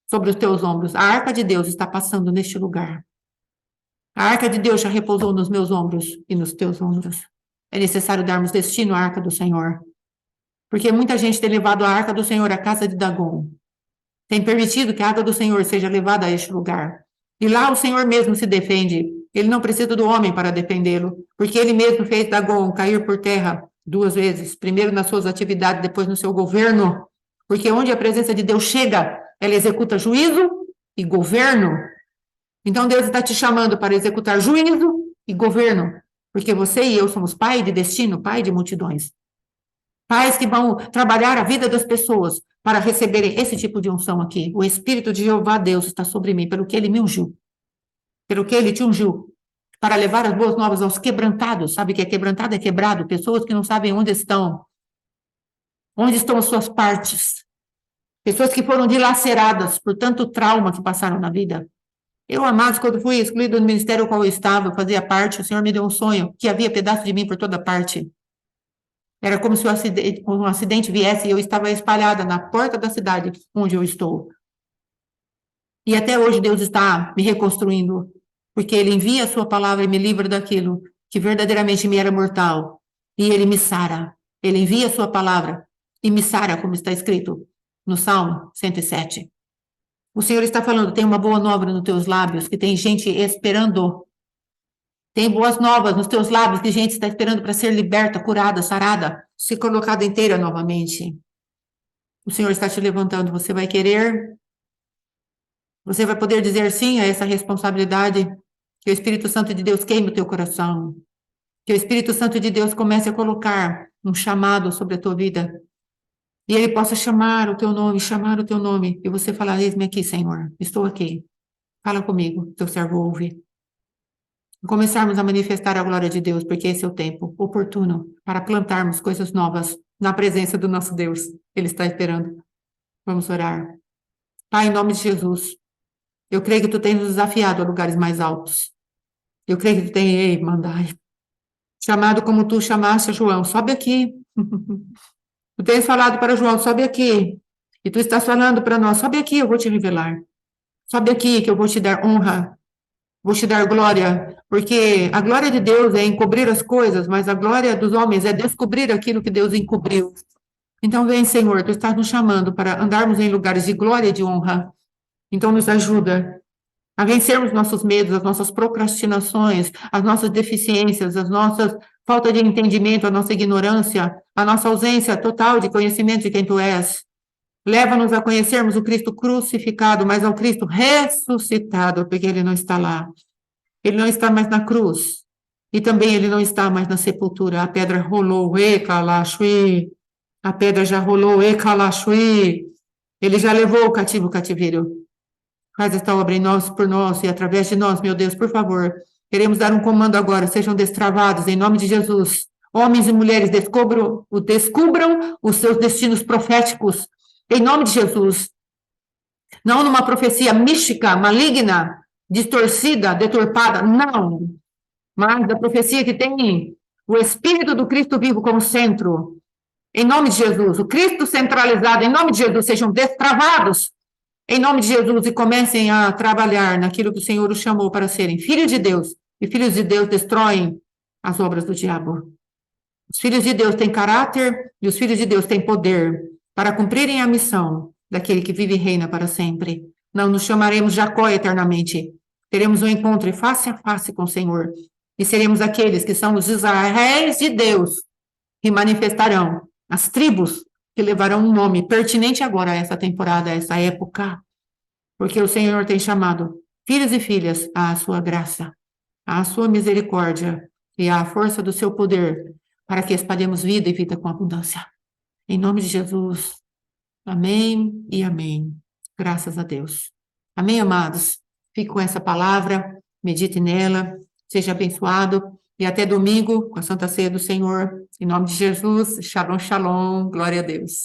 sobre os teus ombros. A arca de Deus está passando neste lugar. A arca de Deus já repousou nos meus ombros e nos teus ombros. É necessário darmos destino à arca do Senhor. Porque muita gente tem levado a arca do Senhor à casa de Dagom. Tem permitido que a arca do Senhor seja levada a este lugar. E lá o Senhor mesmo se defende. Ele não precisa do homem para defendê-lo, porque ele mesmo fez Dagom cair por terra 2 vezes, primeiro nas suas atividades, depois no seu governo. Porque onde a presença de Deus chega, ela executa juízo e governo. Então Deus está te chamando para executar juízo e governo, porque você e eu somos pai de destino, pai de multidões. Pais que vão trabalhar a vida das pessoas para receberem esse tipo de unção aqui. O Espírito de Jeová Deus está sobre mim, pelo que ele me ungiu. Pelo que ele te ungiu. Para levar as boas novas aos quebrantados. Sabe o que é quebrantado? É quebrado. Pessoas que não sabem onde estão. Onde estão as suas partes. Pessoas que foram dilaceradas por tanto trauma que passaram na vida. Eu, amados, quando fui excluído do ministério ao qual eu estava, eu fazia parte, o Senhor me deu um sonho, que havia pedaço de mim por toda parte. Era como se um acidente viesse e eu estava espalhada na porta da cidade onde eu estou. E até hoje Deus está me reconstruindo, porque Ele envia a sua palavra e me livra daquilo que verdadeiramente me era mortal. E Ele me sara. Ele envia a sua palavra e me sara, como está escrito no Salmo 107. O Senhor está falando, tem uma boa nova nos teus lábios, que tem gente esperando. Tem boas novas nos teus lábios, que gente está esperando para ser liberta, curada, sarada, se colocada inteira novamente. O Senhor está te levantando, você vai querer? Você vai poder dizer sim a essa responsabilidade? Que o Espírito Santo de Deus queime o teu coração. Que o Espírito Santo de Deus comece a colocar um chamado sobre a tua vida. E ele possa chamar o teu nome, e você falar, eis-me aqui, Senhor, estou aqui. Fala comigo, teu servo ouve. Começarmos a manifestar a glória de Deus, porque esse é o tempo oportuno para plantarmos coisas novas na presença do nosso Deus. Ele está esperando. Vamos orar. Pai, em nome de Jesus, eu creio que tu tens nos desafiado a lugares mais altos. Eu creio que tu tens, ei, mandai, chamado como tu chamaste a João, sobe aqui. Tu tens falado para João, sobe aqui. E tu estás falando para nós, sobe aqui, eu vou te revelar. Sobe aqui que eu vou te dar honra, vou te dar glória, porque a glória de Deus é encobrir as coisas, mas a glória dos homens é descobrir aquilo que Deus encobriu. Então vem, Senhor, tu estás nos chamando para andarmos em lugares de glória e de honra. Então nos ajuda a vencermos nossos medos, as nossas procrastinações, as nossas deficiências, as nossas falta de entendimento, a nossa ignorância, a nossa ausência total de conhecimento de quem tu és. Leva-nos a conhecermos o Cristo crucificado, mas ao Cristo ressuscitado, porque ele não está lá. Ele não está mais na cruz. E também ele não está mais na sepultura. A pedra rolou, e calaxui. A pedra já rolou, e calaxui. Ele já levou o cativo o cativeiro. Faz esta obra em nós, por nós e através de nós, meu Deus, por favor. Queremos dar um comando agora, sejam destravados, em nome de Jesus. Homens e mulheres, descubram os seus destinos proféticos, em nome de Jesus. Não numa profecia mística, maligna, distorcida, deturpada, não. Mas da profecia que tem o Espírito do Cristo vivo como centro. Em nome de Jesus, o Cristo centralizado, em nome de Jesus, sejam destravados. Em nome de Jesus, e comecem a trabalhar naquilo que o Senhor os chamou para serem filhos de Deus. E filhos de Deus destroem as obras do diabo. Os filhos de Deus têm caráter e os filhos de Deus têm poder para cumprirem a missão daquele que vive e reina para sempre. Não nos chamaremos Jacó eternamente. Teremos um encontro face a face com o Senhor. E seremos aqueles que são os Israéis de Deus que manifestarão as tribos que levarão um nome pertinente agora a essa temporada, a essa época. Porque o Senhor tem chamado filhos e filhas à sua graça, à sua misericórdia e à força do seu poder para que espalhemos vida e vida com abundância. Em nome de Jesus. Amém e amém. Graças a Deus. Amém, amados? Fique com essa palavra, medite nela, seja abençoado. E até domingo, com a Santa Ceia do Senhor. Em nome de Jesus, shalom, shalom, glória a Deus.